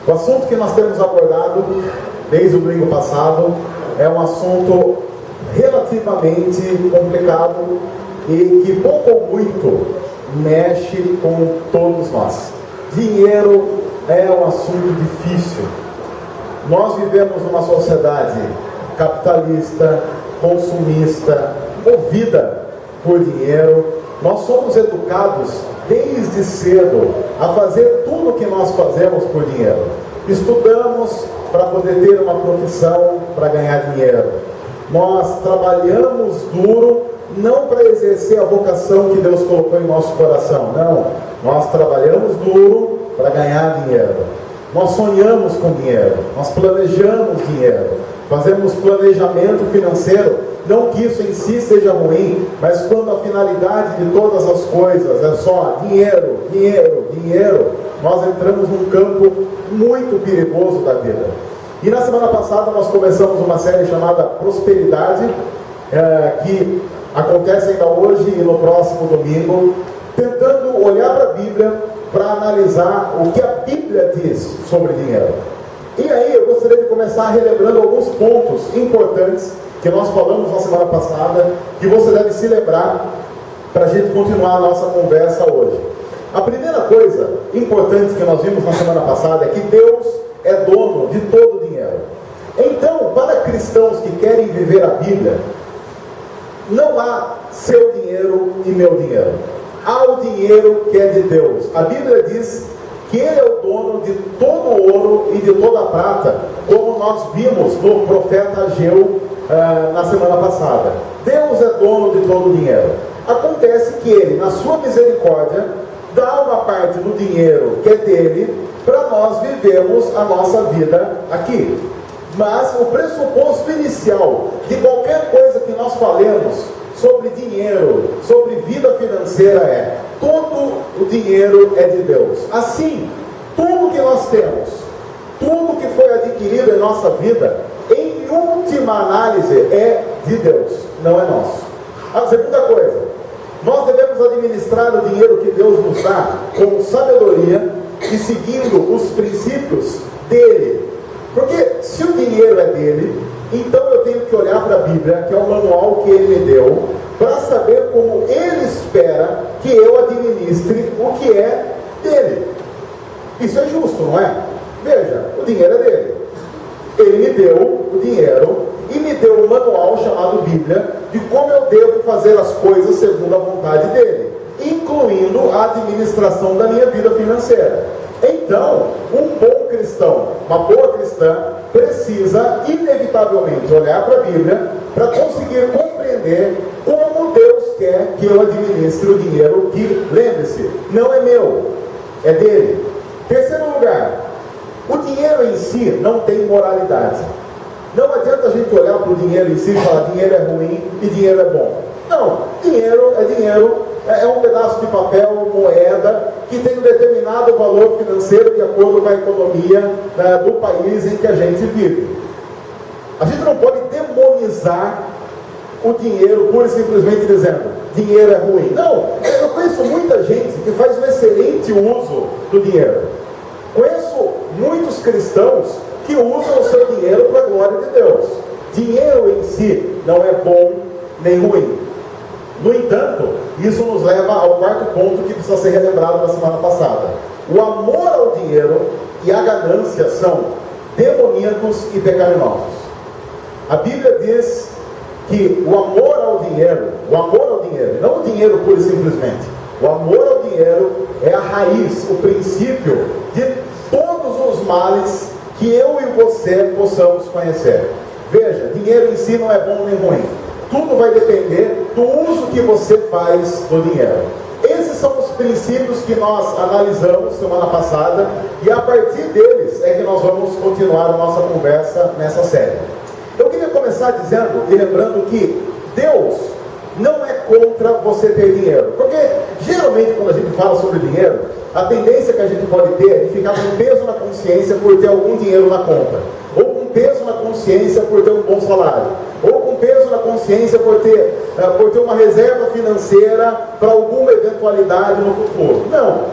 O assunto que nós temos abordado desde o domingo passado é um assunto relativamente complicado e que pouco ou muito mexe com todos nós. Dinheiro é um assunto difícil. Nós vivemos numa sociedade capitalista, consumista, movida por dinheiro. Nós somos educados desde cedo a fazer tudo o que nós fazemos por dinheiro. Estudamos para poder ter uma profissão, para ganhar dinheiro. Nós trabalhamos duro, não para exercer a vocação que Deus colocou em nosso coração, não. Nós trabalhamos duro para ganhar dinheiro. Nós sonhamos com dinheiro, nós planejamos dinheiro, fazemos planejamento financeiro. Não que isso em si seja ruim, mas quando a finalidade de todas as coisas é só dinheiro, dinheiro, dinheiro, nós entramos num campo muito perigoso da vida. E na semana passada nós começamos uma série chamada Prosperidade, que acontece ainda hoje e no próximo domingo, tentando olhar para a Bíblia para analisar o que a Bíblia diz sobre dinheiro. E aí eu gostaria de começar relembrando alguns pontos importantes que nós falamos na semana passada, que você deve se lembrar para a gente continuar a nossa conversa hoje. A primeira coisa importante que nós vimos na semana passada é que Deus é dono de todo o dinheiro. Então, para cristãos que querem viver a Bíblia, não há seu dinheiro e meu dinheiro. Há o dinheiro que é de Deus. A Bíblia diz que Ele é o dono de todo o ouro e de toda a prata, como nós vimos no profeta Ageu na semana passada. Deus é dono de todo o dinheiro. Acontece que Ele, na sua misericórdia, dá uma parte do dinheiro que é dele para nós vivermos a nossa vida aqui. Mas o pressuposto inicial de qualquer coisa que nós falemos sobre dinheiro, sobre vida financeira é: todo o dinheiro é de Deus. Assim, tudo que nós temos, tudo que foi adquirido em nossa vida, em última análise, é de Deus, não é nosso. A segunda coisa, nós devemos administrar o dinheiro que Deus nos dá com sabedoria e seguindo os princípios dele. Porque se o dinheiro é dele, então eu tenho que olhar para a Bíblia, que é o manual que ele me deu, para saber como ele espera que eu administre o que é dele. Isso é justo, não é? Veja, o dinheiro é dele. Ele me deu o dinheiro e me deu um manual chamado Bíblia de como eu devo fazer as coisas segundo a vontade dele, incluindo a administração da minha vida financeira. Então, um bom cristão, uma boa cristã, precisa inevitavelmente olhar para a Bíblia para conseguir compreender como Deus quer que eu administre o dinheiro que, lembre-se, não é meu, é dele. Terceiro lugar, o dinheiro em si não tem moralidade. Não adianta a gente olhar para o dinheiro em si e falar dinheiro é ruim e dinheiro é bom. Não, dinheiro é dinheiro, é um pedaço de papel, moeda, que tem um determinado valor financeiro de acordo com a economia do país em que a gente vive. A gente não pode demonizar o dinheiro pura e simplesmente dizendo dinheiro é ruim. Não, eu conheço muita gente que faz um excelente uso do dinheiro. Conheço muitos cristãos que usam o seu dinheiro para a glória de Deus. Dinheiro em si não é bom nem ruim. No entanto, isso nos leva ao quarto ponto que precisa ser relembrado na semana passada. O amor ao dinheiro e a ganância são demoníacos e pecaminosos. A Bíblia diz que o amor ao dinheiro, não o dinheiro pura e simplesmente, o amor ao dinheiro é a raiz, o princípio de todos os males que eu e você possamos conhecer. Veja, dinheiro em si não é bom nem ruim. Tudo vai depender do uso que você faz do dinheiro. Esses são os princípios que nós analisamos semana passada, e a partir deles é que nós vamos continuar a nossa conversa nessa série. Eu queria começar dizendo e lembrando que Deus não é contra você ter dinheiro. Porque geralmente quando a gente fala sobre dinheiro, a tendência que a gente pode ter é de ficar com peso na consciência por ter algum dinheiro na conta, ou com peso na consciência por ter um bom salário, ou com peso na consciência por ter uma reserva financeira para alguma eventualidade no futuro. Não.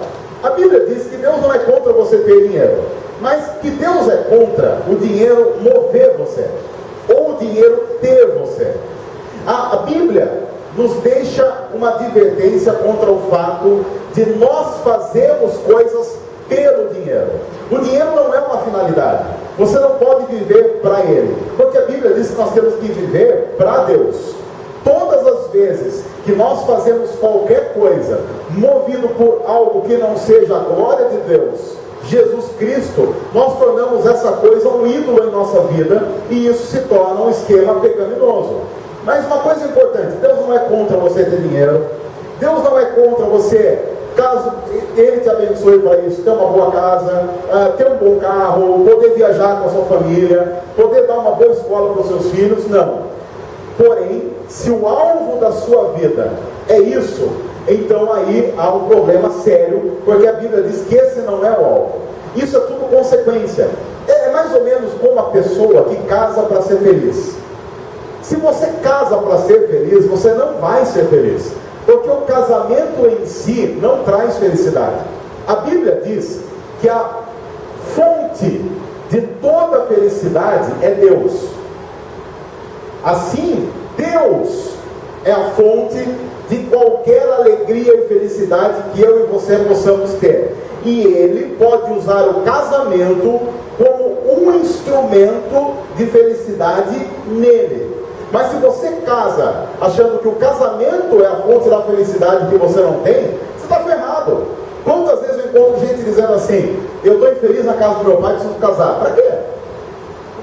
A Bíblia diz que Deus não é contra você ter dinheiro. Mas que Deus é contra o dinheiro mover você, ou o dinheiro ter você. A Bíblia nos deixa uma advertência contra o fato de nós fazermos coisas pelo dinheiro. O dinheiro não é uma finalidade. Você não pode viver para ele, porque a Bíblia diz que nós temos que viver para Deus. Todas as vezes que nós fazemos qualquer coisa movido por algo que não seja a glória de Deus, Jesus Cristo, nós tornamos essa coisa um ídolo em nossa vida, e isso se torna um esquema pecaminoso. Mas uma coisa importante: Deus não é contra você ter dinheiro, Deus não é contra você, caso Ele te abençoe para isso, ter uma boa casa, ter um bom carro, poder viajar com a sua família, poder dar uma boa escola para os seus filhos. Não. Porém, se o alvo da sua vida é isso, então aí há um problema sério, porque a Bíblia diz que esse não é o alvo. Isso é tudo consequência. É mais ou menos como a pessoa que casa para ser feliz. Se você casa para ser feliz, você não vai ser feliz, porque o casamento em si não traz felicidade. A Bíblia diz que a fonte de toda felicidade é Deus. Assim, Deus é a fonte de qualquer alegria e felicidade que eu e você possamos ter. E Ele pode usar o casamento como um instrumento de felicidade nele. Mas se você casa achando que o casamento é a fonte da felicidade que você não tem, você está ferrado. Quantas vezes eu encontro gente dizendo assim: eu estou infeliz na casa do meu pai, preciso casar. Para quê?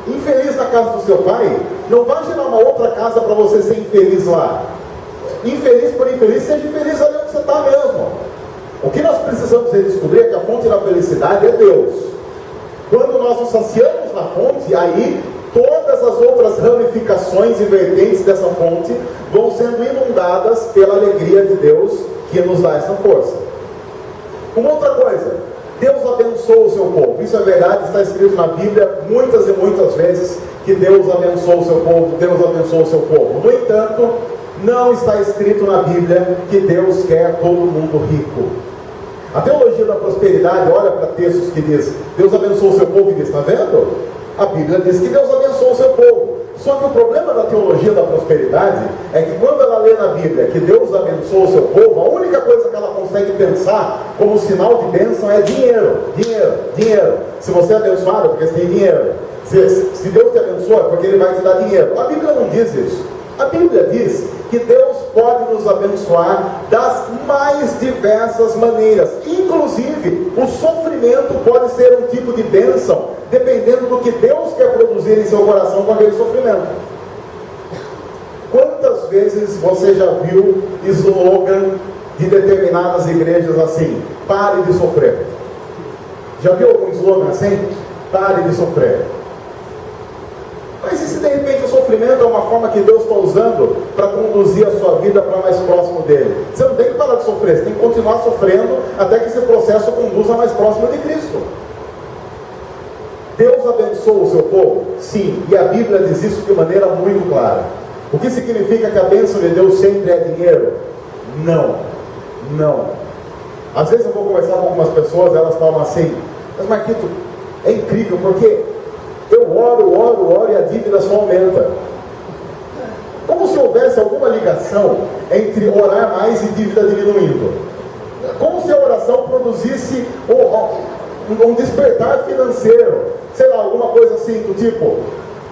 Infeliz na casa do seu pai, não vai gerar uma outra casa para você ser infeliz lá. Infeliz por infeliz, seja infeliz ali onde você está mesmo. O que nós precisamos redescobrir é que a fonte da felicidade é Deus. Quando nós nos saciamos na fonte, aí todas as outras ramificações e vertentes dessa fonte vão sendo inundadas pela alegria de Deus, que nos dá essa força. Uma outra coisa: Deus abençoa o seu povo. Isso é verdade, está escrito na Bíblia muitas e muitas vezes que Deus abençoa o seu povo, Deus abençoa o seu povo. No entanto, não está escrito na Bíblia que Deus quer todo mundo rico. A teologia da prosperidade olha para textos que diz: Deus abençoa o seu povo, e diz: está vendo? A Bíblia diz que Deus abençoa o seu povo. Só que o problema da teologia da prosperidade é que quando ela lê na Bíblia que Deus abençoa o seu povo, a única coisa que ela consegue pensar como sinal de bênção é dinheiro, dinheiro, dinheiro. Se você é abençoado é porque você tem dinheiro. Se Deus te abençoa é porque Ele vai te dar dinheiro. A Bíblia não diz isso. A Bíblia diz que Deus pode nos abençoar das mais diversas maneiras. Inclusive, o sofrimento pode ser um tipo de bênção, dependendo do que Deus quer produzir em seu coração com aquele sofrimento. Quantas vezes você já viu slogan de determinadas igrejas assim: pare de sofrer? Já viu algum slogan assim? Pare de sofrer. Mas e se de repente o sofrimento é uma forma que Deus está usando para conduzir a sua vida para mais próximo dele? Você não tem que parar de sofrer, você tem que continuar sofrendo até que esse processo conduza mais próximo de Cristo. Deus abençoa o seu povo? Sim, e a Bíblia diz isso de maneira muito clara. O que significa que a bênção de Deus sempre é dinheiro? Não, não. Às vezes eu vou conversar com algumas pessoas, elas falam assim: mas Marquito, é incrível, porque eu oro e a dívida só aumenta. Como se houvesse alguma ligação entre orar mais e dívida diminuindo. Como se a oração produzisse um despertar financeiro. Sei lá, alguma coisa assim, do tipo: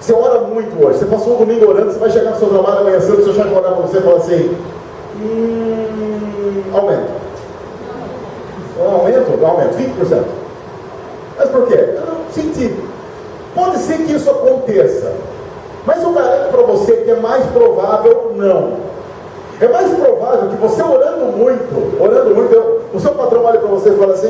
você ora muito hoje, você passou um domingo orando, você vai chegar no seu trabalho amanhã cedo, o seu chefe vai olhar para você e falar assim: aumento. Aumento, 20%. Mas por quê? Eu não senti. Pode ser que isso aconteça, mas eu garanto para você que é mais provável não. É mais provável que você orando muito, o seu patrão olha para você e fala assim: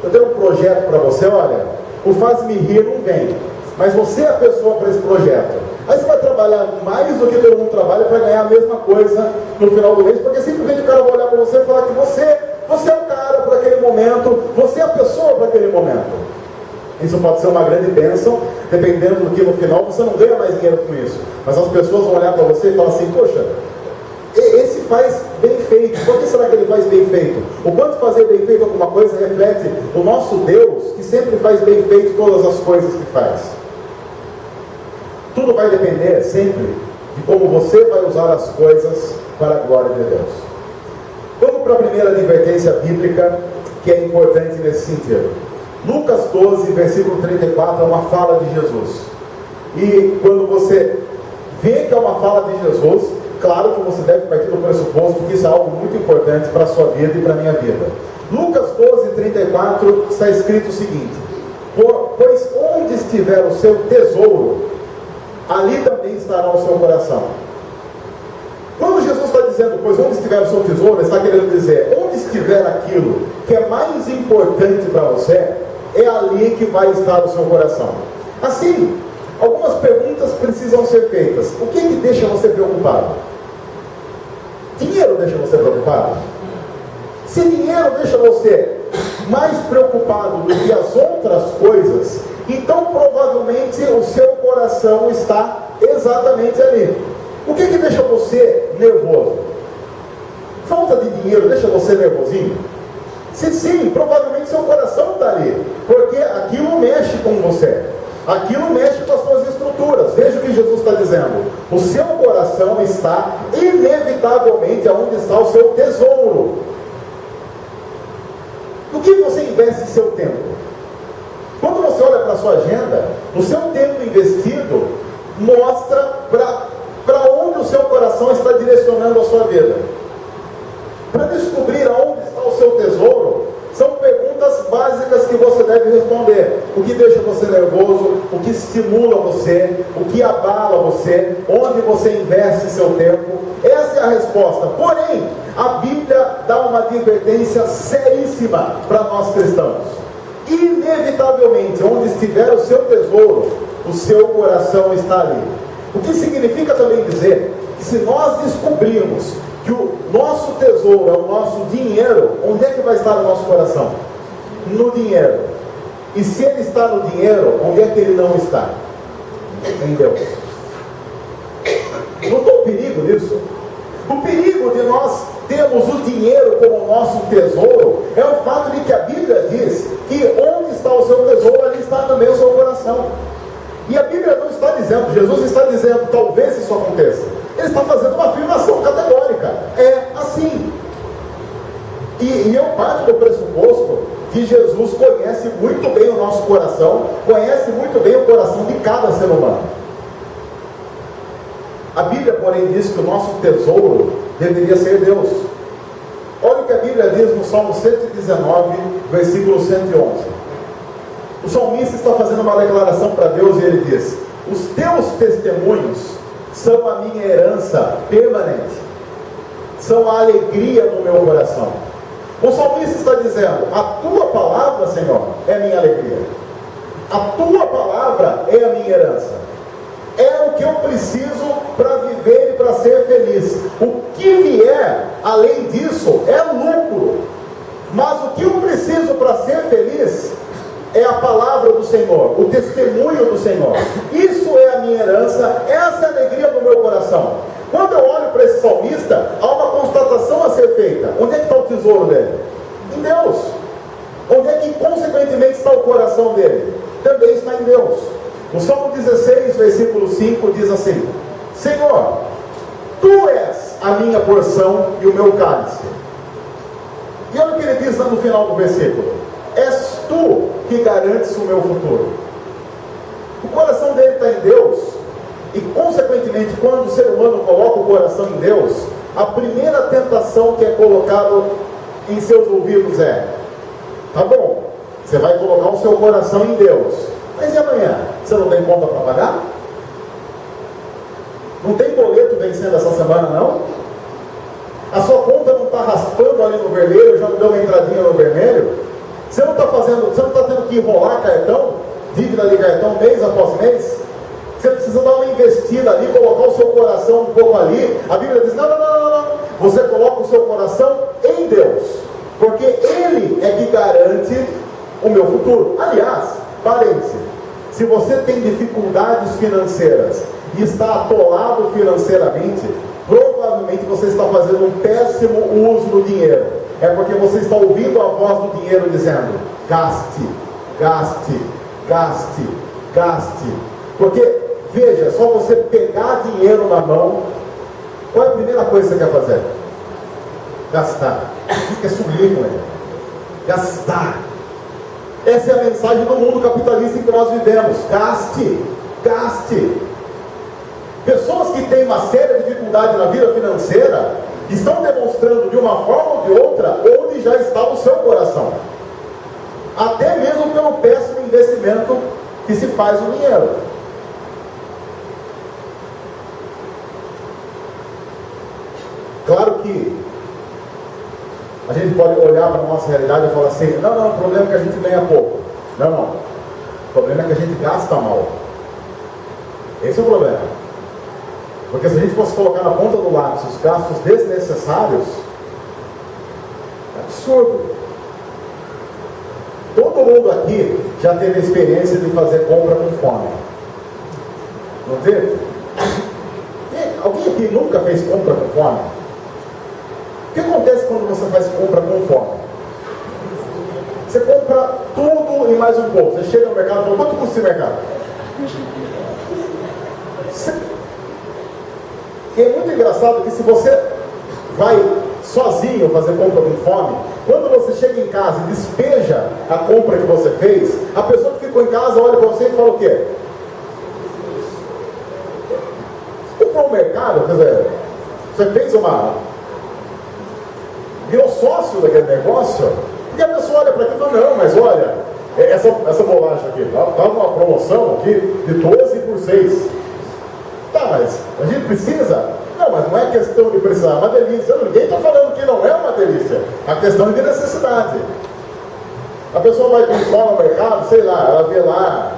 eu tenho um projeto para você, olha, o faz-me rir não vem, mas você é a pessoa para esse projeto. Aí você vai trabalhar mais do que todo mundo trabalha para ganhar a mesma coisa no final do mês, porque simplesmente o cara vai olhar para você e falar que você é o cara para aquele momento, você é a pessoa para aquele momento. Isso pode ser uma grande bênção, dependendo do que no final você não ganha mais dinheiro com isso. Mas as pessoas vão olhar para você e falar assim: poxa, esse faz bem feito. Por que será que ele faz bem feito? O quanto fazer bem feito alguma coisa reflete o nosso Deus, que sempre faz bem feito todas as coisas que faz. Tudo vai depender sempre de como você vai usar as coisas para a glória de Deus. Vamos para a primeira advertência bíblica, que é importante nesse sentido. Lucas 12, versículo 34, é uma fala de Jesus. E quando você vê que é uma fala de Jesus, claro que você deve partir do pressuposto que isso é algo muito importante para a sua vida e para a minha vida. Lucas 12, 34, está escrito o seguinte: pois onde estiver o seu tesouro, ali também estará o seu coração. Quando Jesus está dizendo, pois onde estiver o seu tesouro, ele está querendo dizer, onde estiver aquilo que é mais importante para você, é ali que vai estar o seu coração. Assim, algumas perguntas precisam ser feitas. O que deixa você preocupado? Dinheiro deixa você preocupado? Se dinheiro deixa você mais preocupado do que as outras coisas, então provavelmente o seu coração está exatamente ali. O que deixa você nervoso? Falta de dinheiro deixa você nervosinho? Se sim, provavelmente seu coração está ali, porque aquilo mexe com você, aquilo mexe com as suas estruturas. Veja o que Jesus está dizendo: o seu coração está inevitavelmente onde está o seu tesouro. No que você investe seu tempo? Quando você olha para a sua agenda, o seu tempo investido mostra para onde o seu coração está direcionando a sua vida. Para descobrir aonde está o seu tesouro, são perguntas básicas que você deve responder. O que deixa você nervoso, o que estimula você, o que abala você, onde você investe seu tempo. Essa é a resposta. Porém, a Bíblia dá uma advertência seríssima para nós cristãos. Inevitavelmente, onde estiver o seu tesouro, o seu coração está ali. O que significa também dizer que se nós descobrirmos que o nosso tesouro é o nosso dinheiro, onde é que vai estar o nosso coração? No dinheiro. E se ele está no dinheiro, onde é que ele não está? Em Deus. Não tem o perigo disso? O perigo de nós termos o dinheiro como nosso tesouro é o fato de que a Bíblia diz que onde está o seu tesouro, ali está também o seu coração. E a Bíblia não está dizendo, Jesus está dizendo, talvez isso aconteça. Ele está fazendo uma afirmação categórica. É assim. E eu parto do pressuposto que Jesus conhece muito bem o nosso coração, conhece muito bem o coração de cada ser humano. A Bíblia, porém, diz que o nosso tesouro deveria ser Deus. Olha o que a Bíblia diz no Salmo 119, versículo 111. O salmista está fazendo uma declaração para Deus e ele diz: os teus testemunhos são a minha herança permanente, são a alegria do meu coração. O salmista está dizendo: a tua palavra, Senhor, é a minha alegria, a tua palavra é a minha herança, é o que eu preciso para viver e para ser feliz. O que vier além disso é lucro, mas o que eu preciso para ser feliz é a palavra do Senhor, o testemunho do Senhor. Isso é a minha herança, essa é a alegria do meu coração. Quando eu olho para esse salmista, há uma constatação a ser feita. Onde é que está o tesouro dele? Em Deus. Onde é que consequentemente está o coração dele? Também está em Deus. O Salmo 16, versículo 5 diz assim: Senhor, Tu és a minha porção e o meu cálice. E olha o que ele diz no final do versículo: és Tu que garantes o meu futuro. O coração dele está em Deus, e consequentemente, quando o ser humano coloca o coração em Deus, a primeira tentação que é colocada em seus ouvidos é: tá bom, você vai colocar o seu coração em Deus, mas e amanhã? Você não tem conta para pagar? Não tem boleto vencendo essa semana, não? A sua conta não está raspando ali no vermelho, já não deu uma entradinha no vermelho? Você não está tendo que enrolar cartão, dívida de cartão mês após mês? Você precisa dar uma investida ali, colocar o seu coração um pouco ali. A Bíblia diz: não. Você coloca o seu coração em Deus, porque Ele é que garante o meu futuro. Aliás, parêntese, se você tem dificuldades financeiras e está atolado financeiramente, provavelmente você está fazendo um péssimo uso do dinheiro. É porque você está ouvindo a voz do dinheiro dizendo: gaste, gaste, gaste, gaste. Porque, veja, só você pegar dinheiro na mão, qual é a primeira coisa que você quer fazer? Gastar. Fica sublime, né? Gastar. Essa é a mensagem do mundo capitalista em que nós vivemos. Gaste, gaste. Pessoas que têm uma séria dificuldade na vida financeira estão demonstrando de uma forma ou de outra onde já está o seu coração. Até mesmo pelo péssimo investimento que se faz o dinheiro. Claro que a gente pode olhar para a nossa realidade e falar assim, não, o problema é que a gente ganha pouco. Não. O problema é que a gente gasta mal. Esse é o problema. Porque se a gente fosse colocar na ponta do lápis os gastos desnecessários, é absurdo. Todo mundo aqui já teve a experiência de fazer compra com fome. Não teve? Alguém aqui nunca fez compra com fome? O que acontece quando você faz compra com fome? Você compra tudo e mais um pouco. Você chega no mercado e fala, quanto custa esse mercado? E é muito engraçado que se você vai sozinho fazer compra com fome, quando você chega em casa e despeja a compra que você fez, a pessoa que ficou em casa olha para você e fala o quê? Você comprou um mercado, quer dizer, você fez virou sócio daquele negócio, e a pessoa olha para aqui e fala, não, mas olha, essa bolacha aqui, está numa promoção aqui de 12 por 6. Tá, mas a gente precisa? Não, mas não é questão de precisar, é uma delícia. Ninguém está falando que não é uma delícia. A questão é de necessidade. A pessoa vai comprar no mercado, sei lá, ela vê lá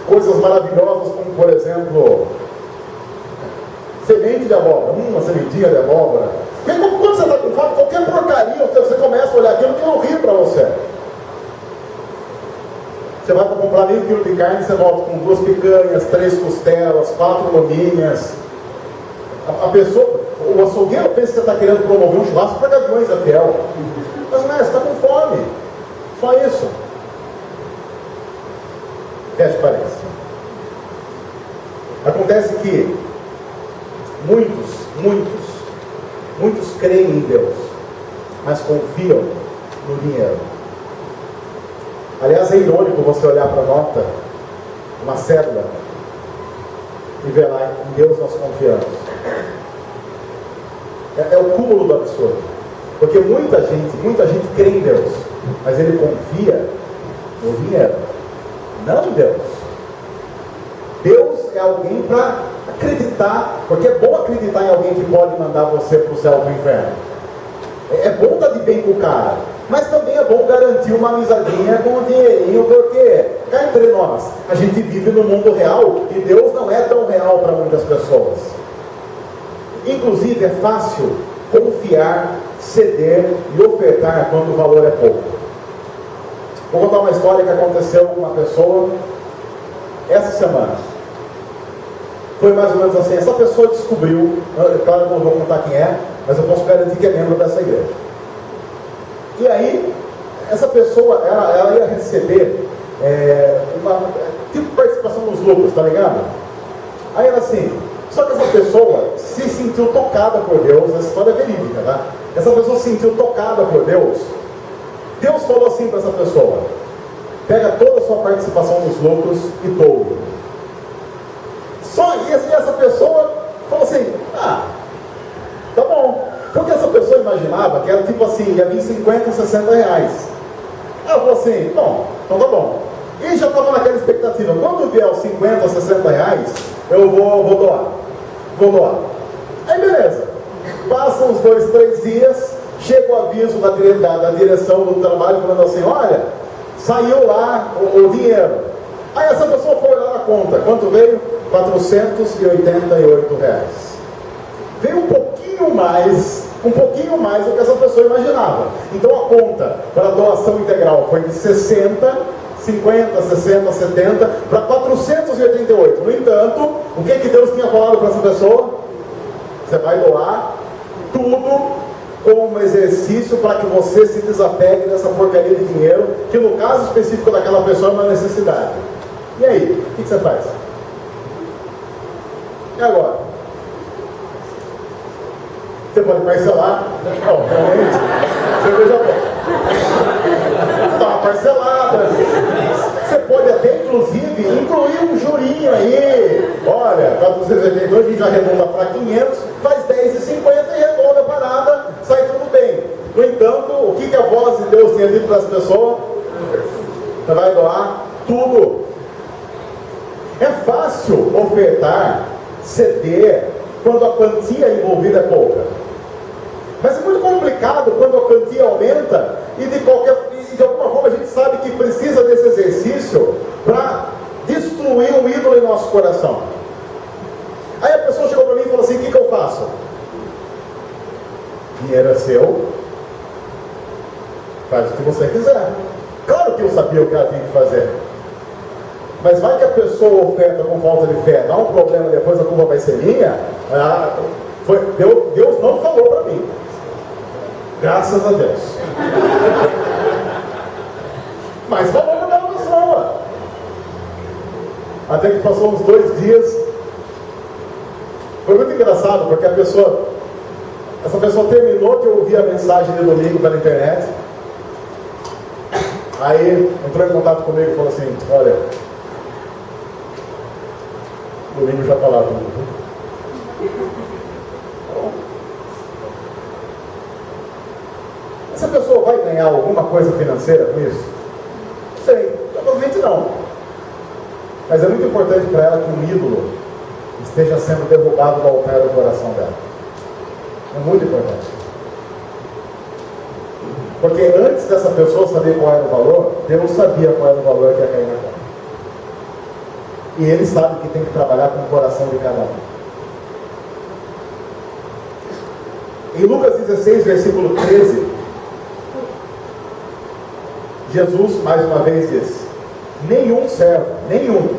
coisas maravilhosas como, por exemplo, semente de abóbora. Uma sementinha de abóbora. Quando você está com fome, qualquer porcaria, você começa a olhar aquilo que não ri para você. Você vai para comprar meio quilo de carne, você volta com 2 picanhas, 3 costelas, 4 lominhas. A pessoa, o açougueiro pensa que você está querendo promover um churrasco para gaviões da Fiel. Mas não é, você está com fome. Só isso. Feche parece. Acontece que muitos creem em Deus, mas confiam no dinheiro. Aliás, é irônico você olhar para a nota, uma cédula, e ver lá, em Deus nós confiamos. É o cúmulo do absurdo. Porque muita gente crê em Deus, mas ele confia no dinheiro, não em Deus. Deus é alguém para acreditar, porque é bom acreditar em alguém que pode mandar você para o céu ou para o inferno. É bom estar de bem com o cara, mas também é bom garantir uma amizadinha com o dinheirinho, porque, cá entre nós, a gente vive no mundo real e Deus não é tão real para muitas pessoas. Inclusive, é fácil confiar, ceder e ofertar quando o valor é pouco. Vou contar uma história que aconteceu com uma pessoa essa semana. Foi mais ou menos assim, essa pessoa descobriu, claro que eu não vou contar quem é, mas eu posso garantir que é membro dessa igreja. E aí, essa pessoa, ela ia receber uma tipo participação nos lucros, tá ligado? Aí ela assim, só que essa pessoa se sentiu tocada por Deus, essa história é verídica, tá? Essa pessoa se sentiu tocada por Deus. Deus falou assim para essa pessoa, pega toda a sua participação nos lucros e doe. Só isso, e essa pessoa falou assim, tá bom. Porque essa pessoa imaginava que era tipo assim, ia vir 50, 60 reais. Ela falou assim, bom, então tá bom. E já estava naquela expectativa, quando vier os 50, 60 reais, eu vou doar. Vou doar. Aí beleza. Passam uns 2, 3 dias, chega o aviso da direção do trabalho falando assim, olha, saiu lá o dinheiro. Aí essa pessoa foi lá na conta, quanto veio? R$488. Veio um pouquinho mais do que essa pessoa imaginava. Então a conta para a doação integral foi de 60, 50, 60, 70 para 488. No entanto, o que Deus tinha falado para essa pessoa? Você vai doar tudo como um exercício para que você se desapegue dessa porcaria de dinheiro, que no caso específico daquela pessoa é uma necessidade. E aí, o que você faz? E agora? Você pode parcelar, obviamente, você veja bem. Dá uma parcelada. Você pode até, inclusive, incluir um jurinho aí. Olha, para 282 a gente já arredonda para 500, faz 10,50 e arredonda a parada, sai tudo bem. No entanto, o que a voz de Deus tem dito para as pessoas? Você vai doar tudo. É fácil ofertar, ceder, quando a quantia envolvida é pouca. Mas é muito complicado quando a quantia aumenta e de alguma forma a gente sabe que precisa desse exercício para destruir um ídolo em nosso coração. Aí a pessoa chegou para mim e falou assim: o que eu faço? Dinheiro é seu, faz o que você quiser. Claro que eu sabia o que ela tinha que fazer. Mas vai que a pessoa oferta com falta de fé, dá um problema, depois a culpa vai ser minha. Deus não falou para mim. Graças a Deus. Mas falou para aquela pessoa. Até que passou uns 2 dias. Foi muito engraçado, porque essa pessoa terminou de ouvir a mensagem de domingo pela internet. Aí entrou em contato comigo e falou assim: olha, domingo já está lá tudo. Essa pessoa vai ganhar alguma coisa financeira com isso? Não sei, provavelmente não. Mas é muito importante para ela que um ídolo esteja sendo derrubado do altar do coração dela. É muito importante. Porque antes dessa pessoa saber qual era o valor, Deus sabia qual era o valor que ia cair na conta. E Ele sabe que tem que trabalhar com o coração de cada um. Em Lucas 16, versículo 13, Jesus, mais uma vez, diz: nenhum servo, nenhum,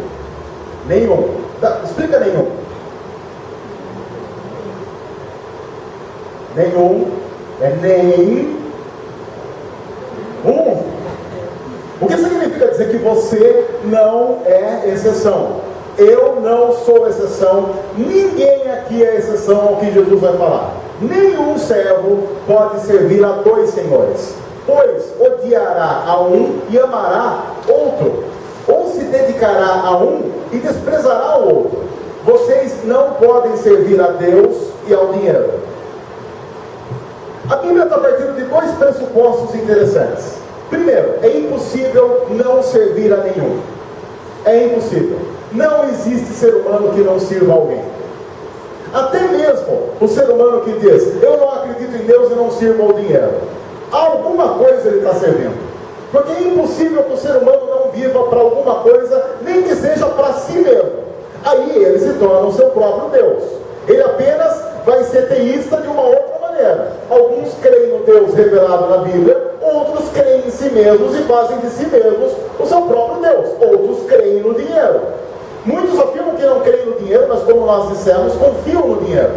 explica nenhum. Nenhum é nem um. O que significa dizer que você não é exceção? Eu não sou exceção, ninguém aqui é exceção ao que Jesus vai falar. Nenhum servo pode servir a 2 senhores, pois odiará a um e amará outro, ou se dedicará a um e desprezará o outro. Vocês não podem servir a Deus e ao dinheiro. A Bíblia está partindo de 2 pressupostos interessantes. Primeiro, é impossível não servir a nenhum. É impossível. Não existe ser humano que não sirva a alguém. Até mesmo o ser humano que diz: eu não acredito em Deus e não sirvo ao dinheiro, alguma coisa ele está servindo. Porque é impossível que o ser humano não viva para alguma coisa, nem que seja para si mesmo. Aí ele se torna o seu próprio Deus. Ele apenas vai ser teísta de uma outra maneira. Alguns creem no Deus revelado na Bíblia, outros creem em si mesmos e fazem de si mesmos o seu próprio Deus. Outros creem no dinheiro. Muitos afirmam que não creem no dinheiro, mas como nós dissemos, confiam no dinheiro.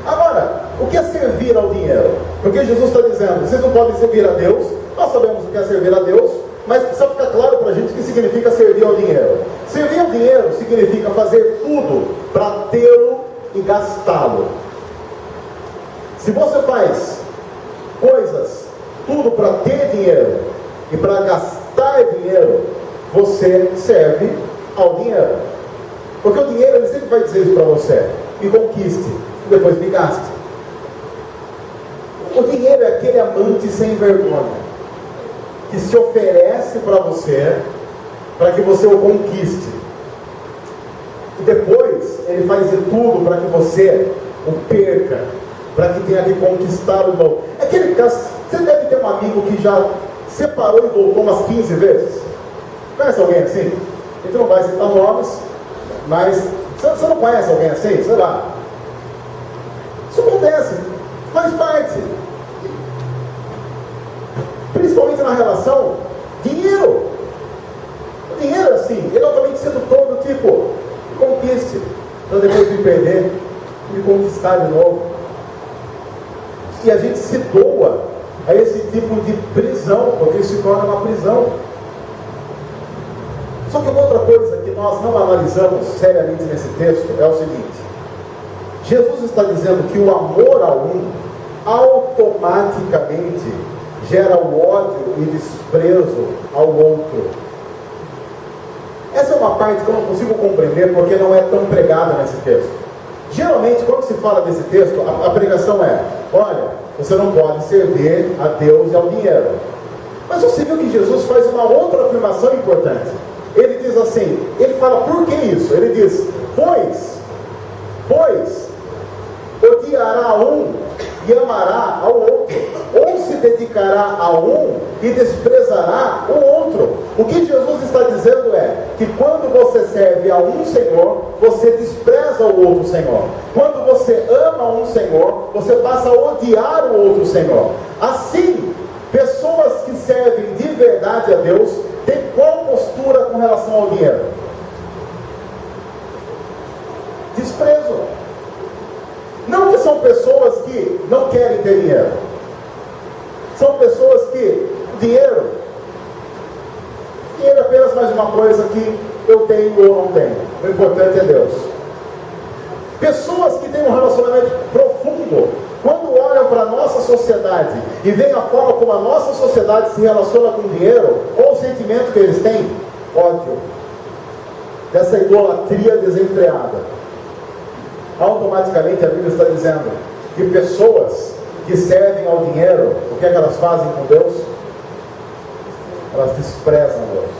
Agora, o que é servir ao dinheiro? Porque Jesus está dizendo: vocês não podem servir a Deus. Nós sabemos o que é servir a Deus, mas precisa ficar claro para a gente o que significa servir ao dinheiro. Servir ao dinheiro significa fazer tudo para tê-lo e gastá-lo. Se você faz coisas, tudo para ter dinheiro e para gastar dinheiro, você serve ao dinheiro. Porque o dinheiro, ele sempre vai dizer isso para você: me conquiste, depois me gaste. O dinheiro é aquele amante sem vergonha que se oferece para você, para que você o conquiste, e depois ele faz de tudo para que você o perca, para que tenha que conquistar o novo. É aquele caso, você deve ter um amigo que já separou e voltou umas 15 vezes. Conhece alguém assim? A gente não vai citar nomes, mas você não conhece alguém assim? Sei lá. Isso acontece, faz parte. Principalmente na relação dinheiro. O dinheiro, assim, ele é altamente sedutor, do tipo: me conquiste, para depois me perder, me conquistar de novo. E a gente se doa a esse tipo de prisão, porque se torna uma prisão. Só que uma outra coisa que nós não analisamos seriamente nesse texto é o seguinte: Jesus está dizendo que o amor a um automaticamente gera o ódio e desprezo ao outro. Essa é uma parte que eu não consigo compreender porque não é tão pregada nesse texto. Geralmente, quando se fala desse texto, a pregação é: olha, você não pode servir a Deus e ao dinheiro. Mas você viu que Jesus faz uma outra afirmação importante. Ele diz assim, ele fala, por que isso? Ele diz, pois odiará um e amará ao outro, ou se dedicará a um e desprezará o outro. O que Jesus está dizendo é que quando você serve a um Senhor, você despreza o outro Senhor. Quando você ama um Senhor, você passa a odiar o outro Senhor. Assim, pessoas que servem de verdade a Deus têm qual postura com relação ao dinheiro? Desprezo. Não que são pessoas que não querem ter dinheiro. São pessoas que dinheiro é apenas mais uma coisa que eu tenho ou não tenho. O importante é Deus. Pessoas que têm um relacionamento profundo, quando olham para a nossa sociedade e veem a forma como a nossa sociedade se relaciona com o dinheiro, qual o sentimento que eles têm? Ódio. Dessa idolatria desenfreada. Automaticamente a Bíblia está dizendo que pessoas que servem ao dinheiro, o que é que elas fazem com Deus? Elas desprezam Deus.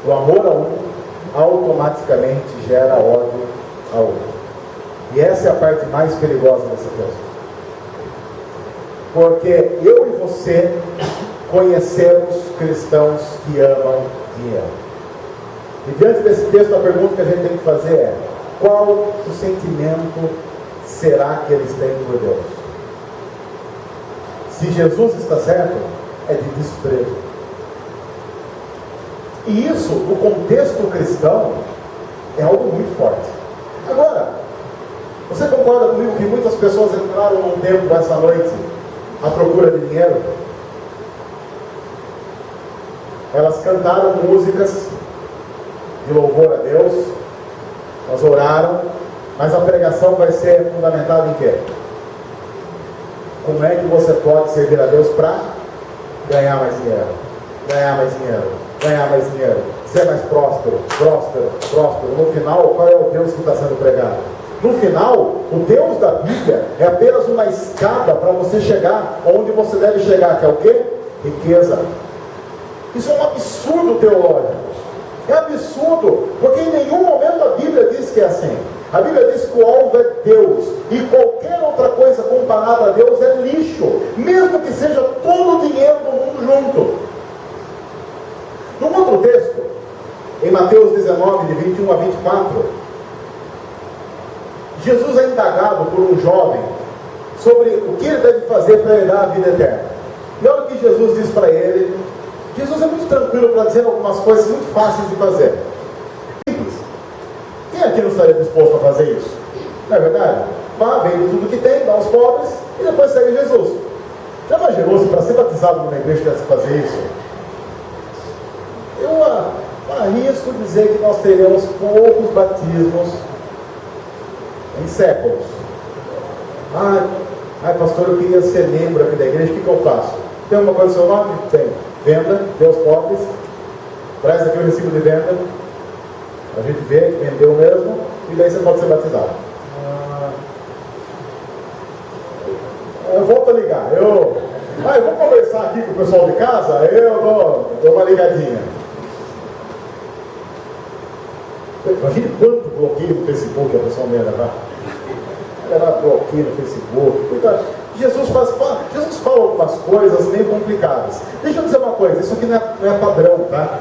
O amor a um automaticamente gera ódio a outro. E essa é a parte mais perigosa dessa texto. Porque eu e você conhecemos cristãos que amam dinheiro. E diante desse texto, a pergunta que a gente tem que fazer é: qual o sentimento será que eles têm por Deus? Se Jesus está certo, é de desprezo. E isso, no contexto cristão, é algo muito forte. Agora, você concorda comigo que muitas pessoas entraram num templo essa noite à procura de dinheiro? Elas cantaram músicas de louvor a Deus, elas oraram, mas a pregação vai ser fundamentada em quê? Como é que você pode servir a Deus para ganhar mais dinheiro? Ganhar mais dinheiro, ganhar mais dinheiro, ser mais próspero, próspero, próspero. No final, qual é o Deus que está sendo pregado? No final, o Deus da Bíblia é apenas uma escada para você chegar onde você deve chegar, que é o quê? Riqueza. Isso é um absurdo teológico. É absurdo, porque em nenhum momento a Bíblia diz que é assim. A Bíblia diz que o alvo é Deus, e qualquer outra coisa comparada a Deus é lixo, mesmo que seja todo o dinheiro do mundo junto. Num outro texto, em Mateus 19, de 21 a 24, Jesus é indagado por um jovem sobre o que ele deve fazer para herdar a vida eterna. E olha o que Jesus diz para ele. Jesus é muito tranquilo para dizer algumas coisas muito fáceis de fazer. Simples. Quem aqui não estaria disposto a fazer isso? Não é verdade? Vá, vende tudo que tem, dá aos pobres e depois segue Jesus. Já imaginou se para ser batizado numa igreja tivesse que fazer isso? Eu arrisco dizer que nós teremos poucos batismos em séculos. Ai, pastor, eu queria ser membro aqui da igreja, o que eu faço? Tem alguma coisa no seu nome? Tem. Venda, dê aos pobres, traz aqui o recibo de venda, a gente vê que vendeu mesmo, e daí você pode ser batizado. Eu volto a ligar. Eu vou conversar aqui com o pessoal de casa, eu dou uma ligadinha. Imagina quanto bloqueio no Facebook a pessoa me ia levar. Levar bloqueio no Facebook, cuidado. Jesus fala algumas coisas meio complicadas. Deixa eu dizer uma coisa, isso aqui não é padrão, tá?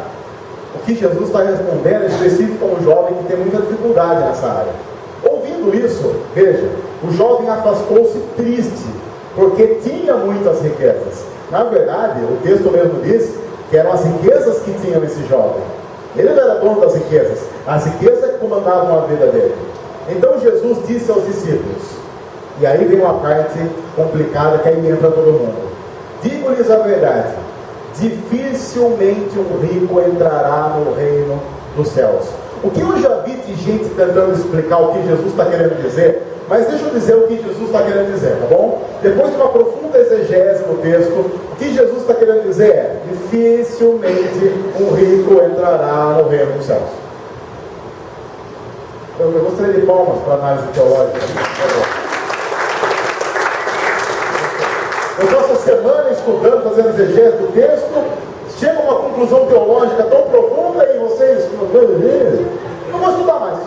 O que Jesus está respondendo é específico a um jovem que tem muita dificuldade nessa área. Ouvindo isso, veja, o jovem afastou-se triste, porque tinha muitas riquezas. Na verdade, o texto mesmo diz que eram as riquezas que tinham esse jovem. Ele não era dono das riquezas. As riquezas que comandavam a vida dele. Então Jesus disse aos discípulos, e aí vem uma parte complicada que aí entra todo mundo. Digo-lhes a verdade, dificilmente um rico entrará no reino dos céus. O que eu já vi de gente tentando explicar o que Jesus está querendo dizer, mas deixa eu dizer o que Jesus está querendo dizer, tá bom? Depois de uma profunda exegese no texto, o que Jesus está querendo dizer é, dificilmente um rico entrará no reino dos céus. Eu gostaria de palmas para a análise teológica. Eu passo a semana estudando, fazendo exegese do texto, chega a uma conclusão teológica tão profunda e vocês não vão estudar mais.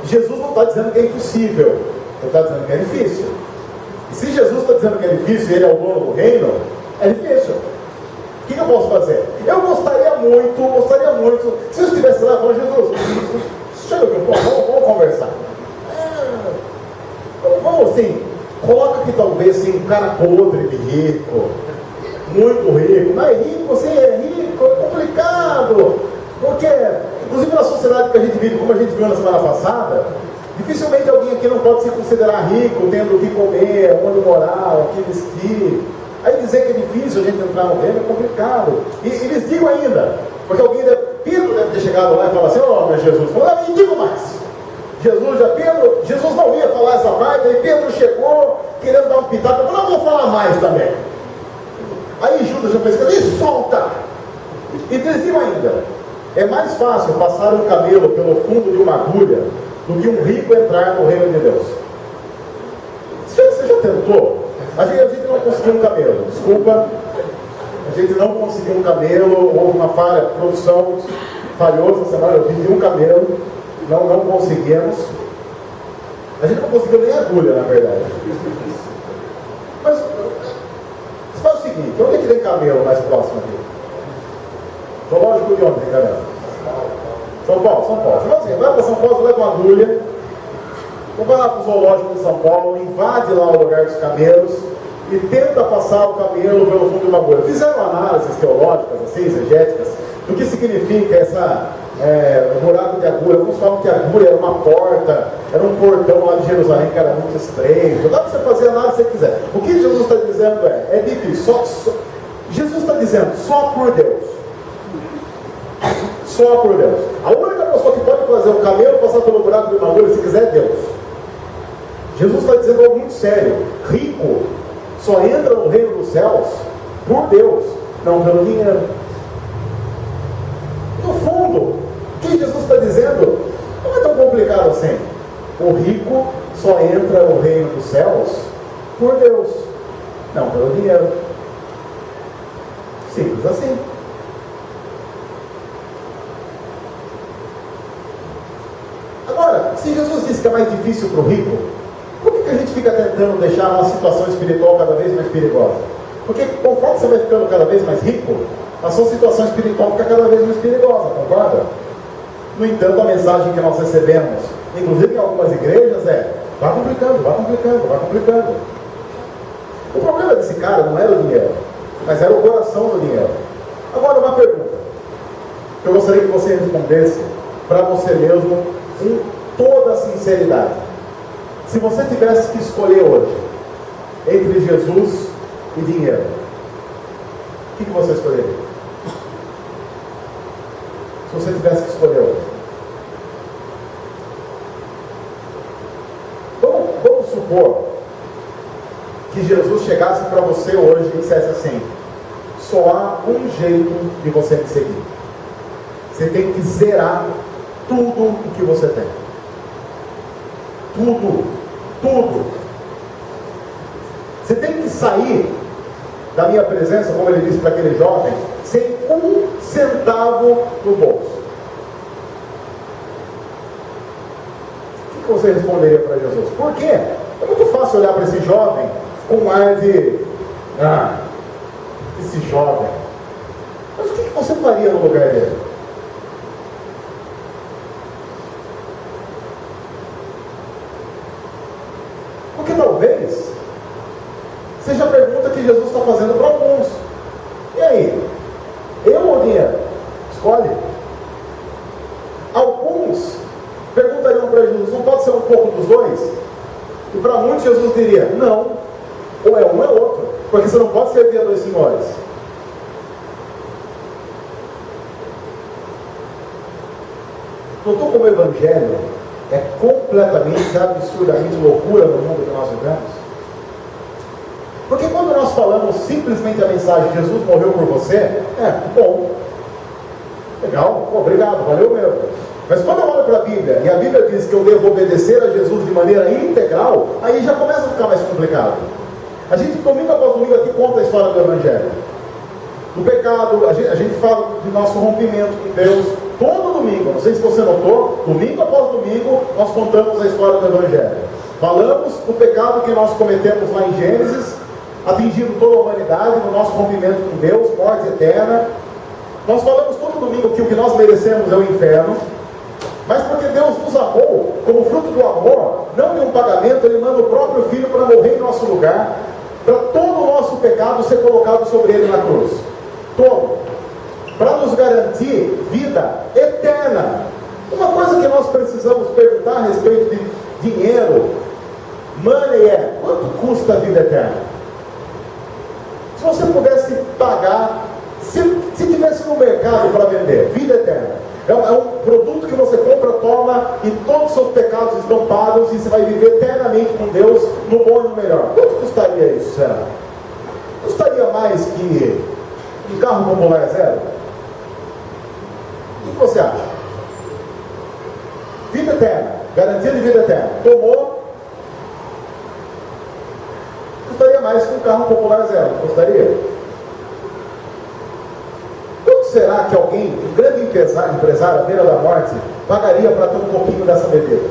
Jesus não está dizendo que é impossível, ele está dizendo que é difícil. E se Jesus está dizendo que é difícil e ele é o dono do reino, é difícil. O que eu posso fazer? Eu gostaria muito, se eu estivesse lá falando, Jesus, chega aqui um pouco, vamos conversar. Vamos assim, coloca aqui talvez assim, um cara podre de rico, muito rico, mas rico, assim, é rico, é complicado, porque, inclusive na sociedade que a gente vive, como a gente viu na semana passada, dificilmente alguém aqui não pode se considerar rico, tendo o que comer, onde morar, o que vestir. Aí dizer que é difícil a gente entrar no reino é complicado. E eles digam ainda, porque alguém Pedro deve ter chegado lá e falado assim, ó, mas Jesus falou, e digo mais. Jesus não ia falar essa parte, aí Pedro chegou querendo dar um pitaco, falou, não vou falar mais também. Aí Judas já fez, e solta! E eles digam ainda, é mais fácil passar um camelo pelo fundo de uma agulha do que um rico entrar no reino de Deus. Você já tentou? A gente não conseguiu um camelo, desculpa. A gente não conseguiu um camelo, houve uma falha, produção falhou essa semana, eu pedi um camelo, não conseguimos. A gente não conseguiu nem agulha, na verdade. Mas, você faz o seguinte, onde é que tem camelo mais próximo aqui? Zoológico de onde tem camelo? São Paulo. Você fala assim, vai para São Paulo, leva uma agulha, ou vai lá para o zoológico de São Paulo, invade lá o lugar dos camelos e tenta passar o camelo pelo fundo de uma agulha. Fizeram análises teológicas, assim, exegéticas, do que significa essa buraco de agulha. Alguns falam que a agulha era uma porta, era um portão lá de Jerusalém que era muito estreito. Dá para você fazer a análise se você quiser. O que Jesus está dizendo é difícil. Jesus está dizendo só por Deus. Só por Deus. A única pessoa que pode fazer o camelo passar pelo buraco de uma agulha, se quiser, é Deus. Jesus está dizendo algo muito sério. Rico só entra no reino dos céus por Deus, não pelo dinheiro. No fundo, o que Jesus está dizendo não é tão complicado assim. O rico só entra no reino dos céus por Deus, não pelo dinheiro. Simples assim. Agora, se Jesus disse que é mais difícil para o rico, por que a gente fica tentando deixar a nossa situação espiritual cada vez mais perigosa? Porque conforme você vai ficando cada vez mais rico, a sua situação espiritual fica cada vez mais perigosa, concorda? No entanto, a mensagem que nós recebemos, inclusive em algumas igrejas, é vai complicando. O problema desse cara não era o dinheiro, mas era o coração do dinheiro. Agora, uma pergunta que eu gostaria que você respondesse para você mesmo com toda a sinceridade. Se você tivesse que escolher hoje entre Jesus e dinheiro, o que você escolheria? Se você tivesse que escolher hoje. Vamos supor que Jesus chegasse para você hoje e dissesse assim: só há um jeito de você me seguir. Você tem que zerar tudo o que você tem. Tudo. Você tem que sair da minha presença, como ele disse para aquele jovem, sem um centavo no bolso. O que você responderia para Jesus? Por quê? É muito fácil olhar para esse jovem com um ar de esse jovem. Mas o que você faria no lugar dele? Porque talvez seja a pergunta que Jesus está fazendo para alguns. E aí? Eu ou dinheiro? Escolhe. pouco dos dois? E para muitos Jesus diria, não, ou é um ou é outro, porque você não pode servir a dois senhores. Notou como o Evangelho é completamente, absurdamente loucura no mundo que nós vivemos? Porque quando nós falamos simplesmente a mensagem, Jesus morreu por você, bom, legal, obrigado, valeu mesmo. Mas quando eu olho para a Bíblia, e a Bíblia diz que eu devo obedecer a Jesus de maneira integral, aí já começa a ficar mais complicado. A gente, domingo após domingo, aqui conta a história do Evangelho. Do pecado, a gente fala do nosso rompimento com Deus, todo domingo, não sei se você notou, domingo após domingo, nós contamos a história do Evangelho. Falamos do pecado que nós cometemos lá em Gênesis, atingindo toda a humanidade no nosso rompimento com Deus, morte eterna. Nós falamos todo domingo que o que nós merecemos é o inferno, mas porque Deus nos amou, como fruto do amor, não de um pagamento, Ele manda o próprio Filho para morrer em nosso lugar, para todo o nosso pecado ser colocado sobre Ele na cruz. Todo. Para nos garantir vida eterna. Uma coisa que nós precisamos perguntar a respeito de dinheiro, money quanto custa a vida eterna? Se você pudesse pagar, se tivesse no mercado para vender, vida eterna, é um produto que você compra, toma, e todos os seus pecados estão pagos, e você vai viver eternamente com Deus, no bom e no melhor. Quanto custaria isso, será? Custaria mais que um carro popular zero? O que você acha? Vida eterna, garantia de vida eterna. Tomou, custaria mais que um carro popular zero, custaria? Quanto será que alguém, um grande empresário à beira da morte, pagaria para ter um pouquinho dessa bebida?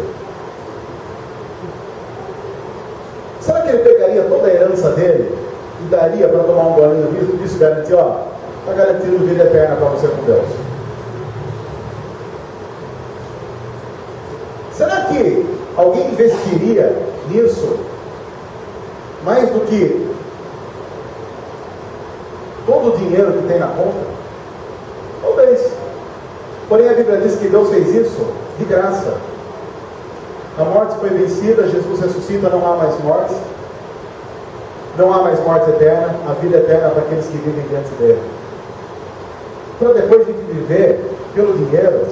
Será que ele pegaria toda a herança dele e daria para tomar um golinho disso e garantir, está garantindo vida eterna para você com Deus? Será que alguém investiria nisso mais do que todo o dinheiro que tem na conta? Talvez. Porém a Bíblia diz que Deus fez isso de graça. A morte foi vencida, Jesus ressuscita, não há mais morte. Não há mais morte eterna, a vida eterna para aqueles que vivem diante dele. Para depois de viver pelo dinheiro,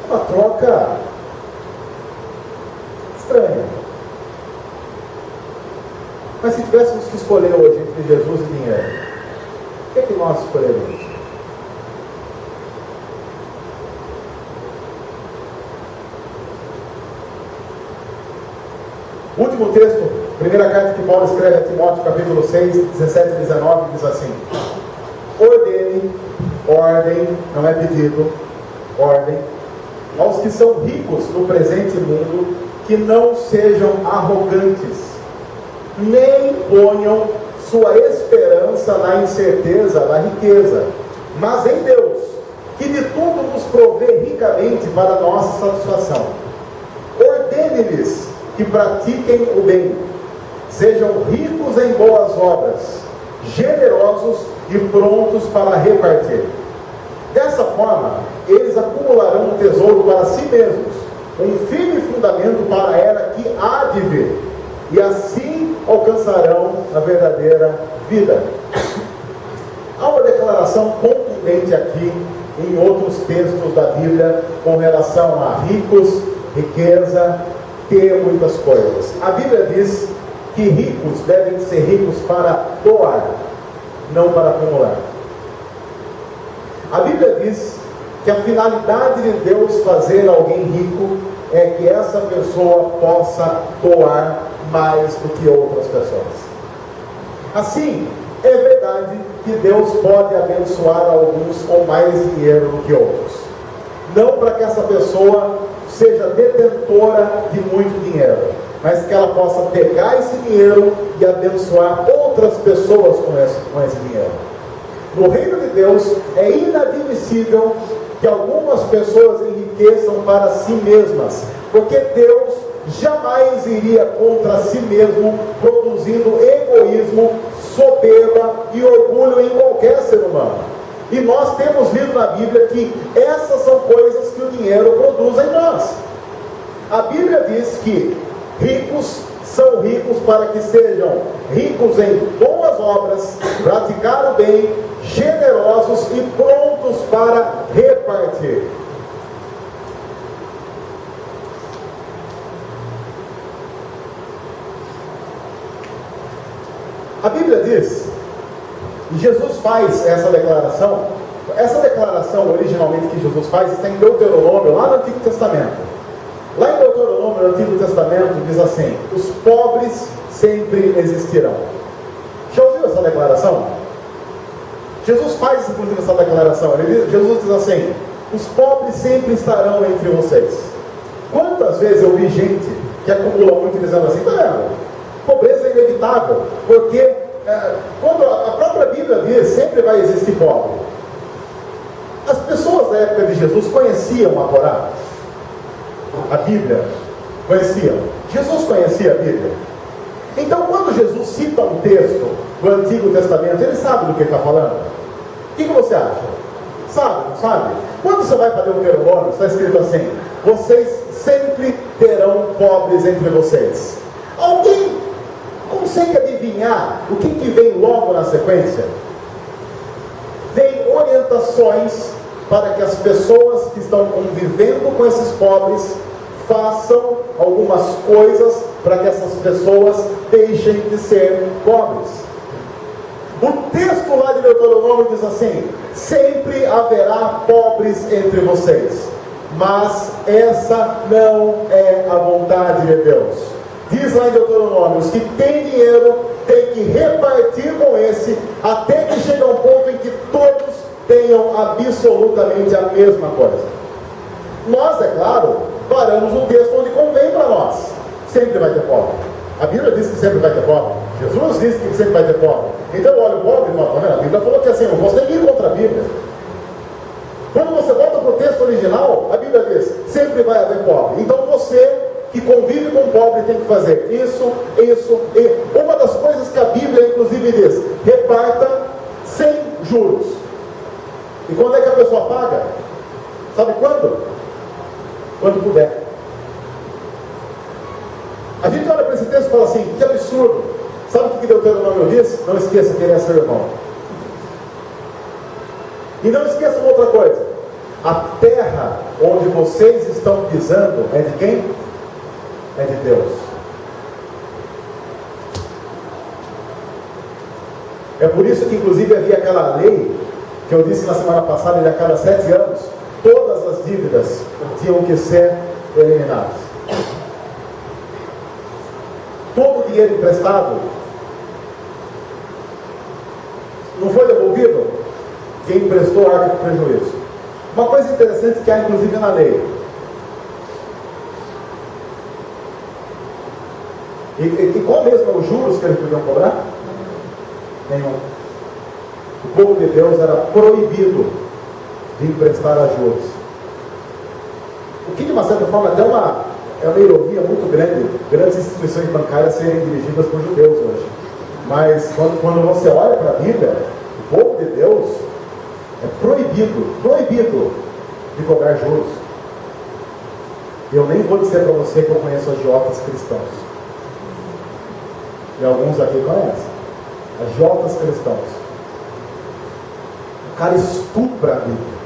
uma troca estranha. Mas se tivéssemos que escolher hoje entre Jesus e dinheiro, o que é que nós escolheríamos? O último texto, primeira carta que Paulo escreve a Timóteo, capítulo 6, 17 e 19, diz assim: ordem, não é pedido, ordem, aos que são ricos no presente mundo, que não sejam arrogantes, nem ponham sua esperança na incerteza da riqueza, mas em Deus, que de tudo nos provê ricamente para nossa satisfação. Ordene-lhes que pratiquem o bem, sejam ricos em boas obras, generosos e prontos para repartir. Dessa forma, eles acumularão um tesouro para si mesmos, um firme fundamento para a era que há de vir, e assim alcançarão a verdadeira vida. Há uma declaração contundente aqui em outros textos da Bíblia com relação a ricos, riqueza, ter muitas coisas. A Bíblia diz que ricos devem ser ricos para doar, não para acumular. A Bíblia diz que a finalidade de Deus fazer alguém rico é que essa pessoa possa doar mais do que outras pessoas. Assim, é verdade que Deus pode abençoar alguns com mais dinheiro do que outros. Não para que essa pessoa seja detentora de muito dinheiro, mas que ela possa pegar esse dinheiro e abençoar outras pessoas com esse dinheiro. No reino de Deus é inadmissível que algumas pessoas enriqueçam para si mesmas, porque Deus jamais iria contra si mesmo, produzindo egoísmo, soberba e orgulho em qualquer ser humano. E nós temos lido na Bíblia que essas são coisas que o dinheiro produz em nós. A Bíblia diz que ricos são ricos para que sejam ricos em boas obras, praticar o bem, generosos e prontos para repartir. A Bíblia diz, e Jesus faz essa declaração originalmente que Jesus faz está em Deuteronômio, lá no Antigo Testamento. Lá em Deuteronômio, no Antigo Testamento, diz assim: os pobres sempre existirão. Já ouviu essa declaração? Jesus faz inclusive essa declaração. Jesus diz assim: os pobres sempre estarão entre vocês. Quantas vezes eu vi gente que acumula muito dizendo assim: não, pobreza é inevitável, porque quando a própria Bíblia diz, sempre vai existir pobre. As pessoas da época de Jesus conheciam a Torá, a Bíblia, conheciam. Jesus conhecia a Bíblia. Então, quando Jesus cita um texto do Antigo Testamento, ele sabe do que está falando? O que você acha? Sabe, não sabe? Quando você vai para Deuteronômio, está escrito assim: vocês sempre terão pobres entre vocês. Alguém consegue adivinhar o que vem logo na sequência? Vem orientações para que as pessoas que estão convivendo com esses pobres façam algumas coisas para que essas pessoas deixem de ser pobres. O texto lá de Deuteronômio diz assim: sempre haverá pobres entre vocês, mas essa não é a vontade de Deus. Diz lá em Deuteronômio: os que têm dinheiro têm que repartir com esse, até que chegue a um ponto em que todos tenham absolutamente a mesma coisa. Nós, é claro, paramos no texto onde convém para nós. Sempre vai ter pobre. A Bíblia diz que sempre vai ter pobre. Jesus disse que sempre vai ter pobre. Então eu olho o pobre e falo: a Bíblia falou que assim, eu não posso nem ir contra a Bíblia. Quando você volta para o texto original, a Bíblia diz: sempre vai haver pobre. Então você que convive com o pobre tem que fazer isso e uma das coisas que a Bíblia inclusive diz: reparta sem juros. E quando é que a pessoa paga? Sabe quando? Quando puder. A gente olha para esse texto e fala assim: que absurdo. Sabe o que Deuteronômio diz? Não esqueça quem é seu irmão. E não esqueça uma outra coisa: a terra onde vocês estão pisando é de quem? É de Deus. É por isso que inclusive havia aquela lei que eu disse na semana passada, de a cada 7 anos todas as dívidas tinham que ser eliminadas. Todo o dinheiro emprestado não foi devolvido, quem emprestou arca com prejuízo. Uma coisa interessante que há inclusive na lei: e qual mesmo é os juros que eles podiam cobrar? Nenhum. O povo de Deus era proibido de emprestar a juros. O que de uma certa forma até é uma ironia muito grande, grandes instituições bancárias serem dirigidas por judeus hoje. Mas quando você olha para a Bíblia, o povo de Deus é proibido de cobrar juros. Eu nem vou dizer para você que eu conheço agiotas cristãos. E alguns aqui conhecem. Agiotas cristãos. O cara estupra a Bíblia.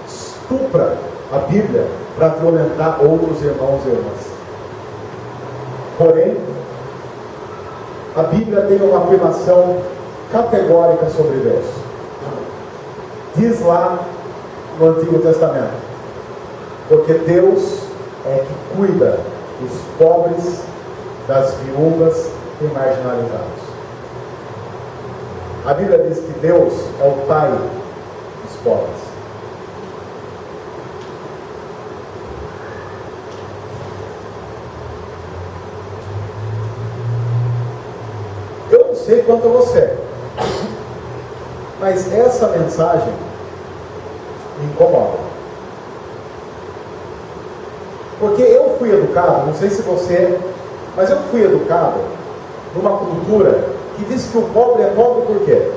Estupra a Bíblia para violentar outros irmãos e irmãs. Porém, a Bíblia tem uma afirmação categórica sobre Deus. Diz lá no Antigo Testamento: porque Deus é que cuida dos pobres, das viúvas e marginalizados. A Bíblia diz que Deus é o Pai dos pobres. Eu não sei quanto a você, mas essa mensagem me incomoda. Porque eu fui educado, não sei se você, mas eu fui educado numa cultura que diz que o pobre é pobre por quê?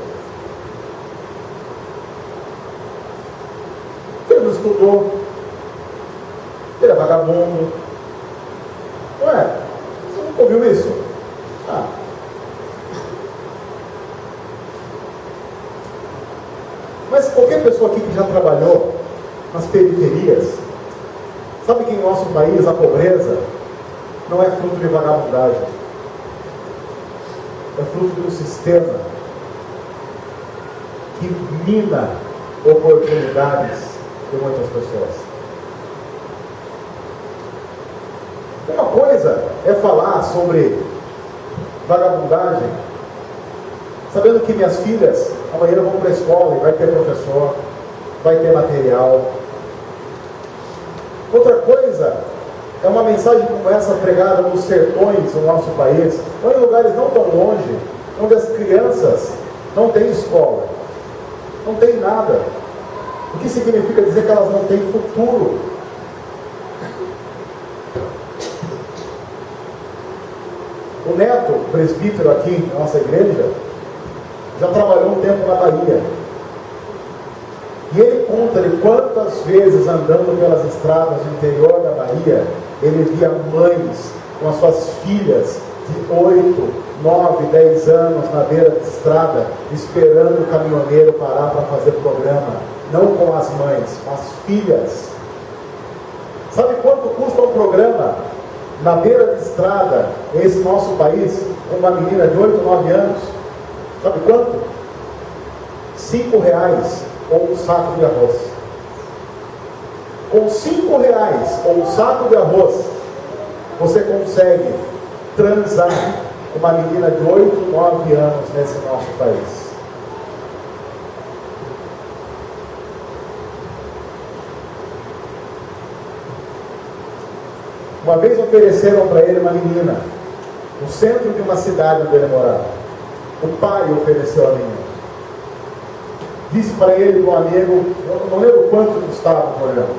Porque ele não estudou, ele é vagabundo. Não é? Você nunca ouviu isso? Ah. Mas qualquer pessoa aqui que já trabalhou nas periferias, sabe que em nosso país a pobreza não é fruto de vagabundagem, é fruto de um sistema que mina oportunidades de muitas pessoas. Uma coisa é falar sobre vagabundagem, sabendo que minhas filhas amanhã vão para a escola e vai ter professor, vai ter material. Outra coisa é uma mensagem como essa pregada nos sertões do nosso país, ou em lugares não tão longe, onde as crianças não têm escola, não têm nada. O que significa dizer que elas não têm futuro? O neto, presbítero aqui na nossa igreja, já trabalhou um tempo na Bahia. E ele conta de quantas vezes andando pelas estradas do interior da Bahia, ele via mães com as suas filhas de 8, 9, 10 anos na beira da estrada, esperando o caminhoneiro parar para fazer programa. Não com as mães, com as filhas. Sabe quanto custa um programa na beira da estrada, nesse nosso país, uma menina de 8, 9 anos? Sabe quanto? R$5 ou um saco de arroz. Com R$5 ou um saco de arroz, você consegue transar com uma menina de 8, 9 anos nesse nosso país. Uma vez ofereceram para ele uma menina no centro de uma cidade onde ele morava. O pai ofereceu a menina. Disse para ele, do amigo, eu não lembro quanto custava o programa.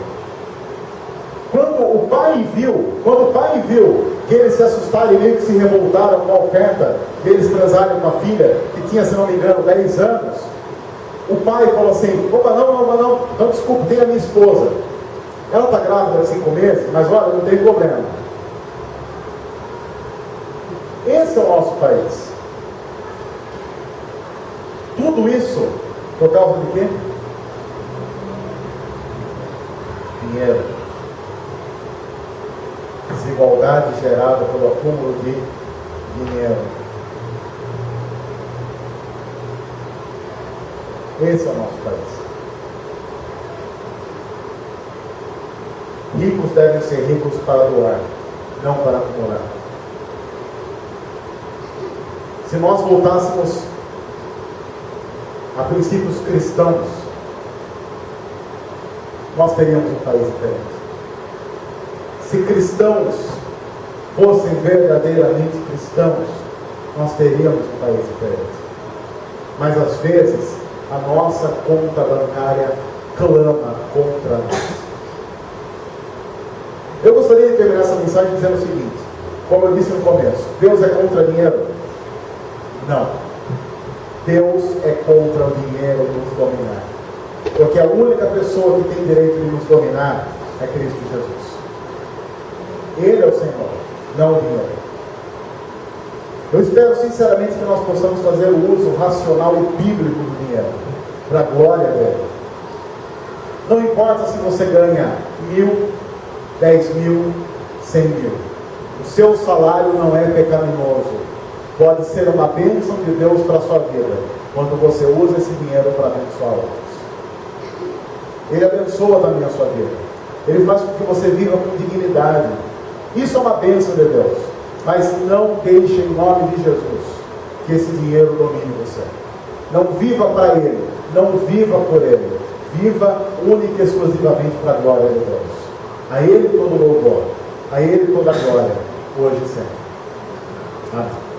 Quando o pai viu que eles se assustaram e meio que se revoltaram com a oferta deles transarem com a filha, que tinha, se não me engano, 10 anos, o pai falou assim, opa, não, desculpa, tem a minha esposa. Ela está grávida de 5 meses, mas olha, não tem problema. Esse é o nosso país. Tudo isso por causa de quê? Dinheiro. Desigualdade gerada pelo acúmulo de dinheiro. Esse é o nosso país. Ricos devem ser ricos para doar, não para acumular. Se nós voltássemos a princípios cristãos, nós teríamos um país diferente. Se cristãos fossem verdadeiramente cristãos, nós teríamos um país diferente. Mas às vezes a nossa conta bancária clama contra nós. Eu gostaria de terminar essa mensagem dizendo o seguinte, como eu disse no começo, Deus é contra dinheiro? Não. Deus é contra o dinheiro nos dominar. Porque a única pessoa que tem direito de nos dominar é Cristo Jesus. Ele é o Senhor, não o dinheiro. Eu espero sinceramente que nós possamos fazer o uso racional e bíblico do dinheiro, para a glória dele. Não importa se você ganha 1.000, 10.000, 100.000. O seu salário não é pecaminoso. Pode ser uma bênção de Deus para a sua vida, quando você usa esse dinheiro para abençoar outros. Ele abençoa também a sua vida. Ele faz com que você viva com dignidade. Isso é uma bênção de Deus. Mas não deixe, em nome de Jesus, que esse dinheiro domine você. Não viva para ele, não viva por ele. Viva única e exclusivamente para a glória de Deus. A ele todo louvor, a ele toda a glória, hoje e sempre. Amém.